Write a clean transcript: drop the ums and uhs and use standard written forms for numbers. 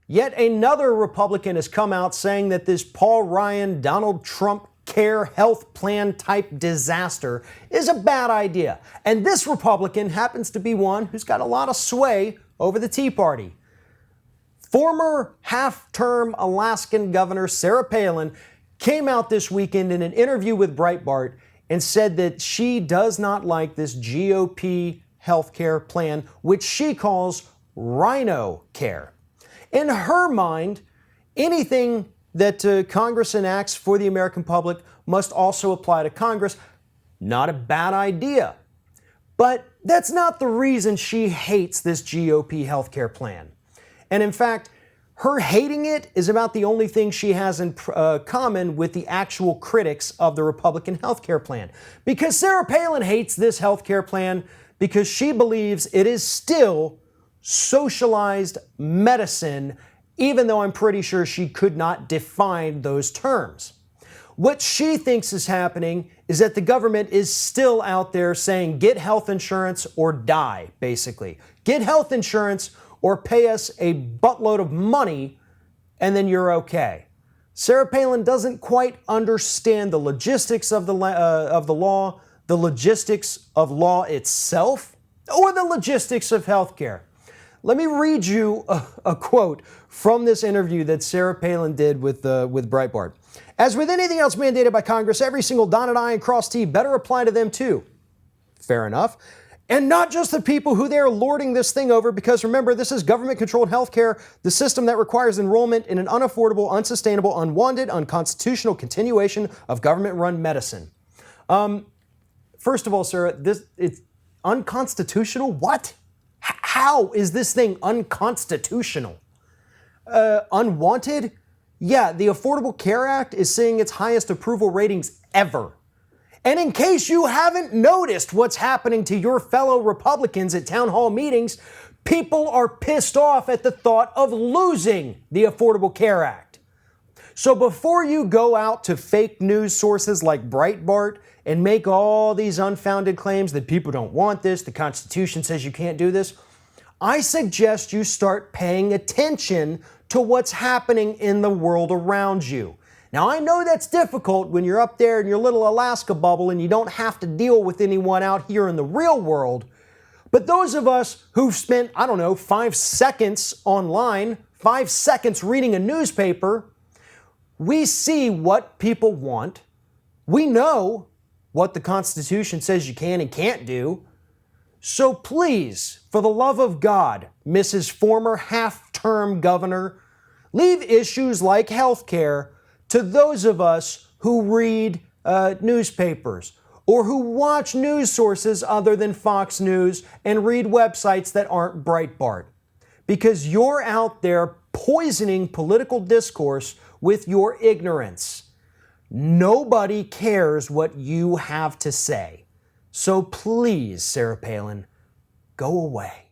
Yet another Republican has come out saying that this Paul Ryan, Donald Trump care health plan type disaster is a bad idea. And this Republican happens to be one who's got a lot of sway over the Tea Party. Former half-term Alaskan Governor Sarah Palin came out this weekend in an interview with Breitbart and said that she does not like this GOP healthcare plan, which she calls Rhino Care. In her mind, anything that Congress enacts for the American public must also apply to Congress. Not a bad idea. But that's not the reason she hates this GOP healthcare plan. And in fact, her hating it is about the only thing she has in common with the actual critics of the Republican healthcare plan. Because Sarah Palin hates this healthcare plan because she believes it is still socialized medicine, even though I'm pretty sure she could not define those terms. What she thinks is happening is that the government is still out there saying, get health insurance or die, basically. Get health insurance or pay us a buttload of money, and then you're okay. Sarah Palin doesn't quite understand the logistics of the law, the logistics of law itself, or the logistics of healthcare. Let me read you a quote from this interview that Sarah Palin did with Breitbart. As with anything else mandated by Congress, every single dotted I and crossed T better apply to them too. Fair enough. And not just the people who they're lording this thing over, because remember, this is government-controlled healthcare, the system that requires enrollment in an unaffordable, unsustainable, unwanted, unconstitutional continuation of government-run medicine. First of all, Sarah, it's unconstitutional? What? How is this thing unconstitutional? Unwanted? Yeah, the Affordable Care Act is seeing its highest approval ratings ever. And in case you haven't noticed what's happening to your fellow Republicans at town hall meetings, people are pissed off at the thought of losing the Affordable Care Act. So before you go out to fake news sources like Breitbart and make all these unfounded claims that people don't want this, the Constitution says you can't do this, I suggest you start paying attention to what's happening in the world around you. Now, I know that's difficult when you're up there in your little Alaska bubble and you don't have to deal with anyone out here in the real world. But those of us who've spent, 5 seconds online, 5 seconds reading a newspaper, we see what people want. We know what the Constitution says you can and can't do. So please, for the love of God, Mrs. Former half-term governor, leave issues like health care to those of us who read newspapers or who watch news sources other than Fox News and read websites that aren't Breitbart. Because you're out there poisoning political discourse with your ignorance. Nobody cares what you have to say. So please, Sarah Palin, go away.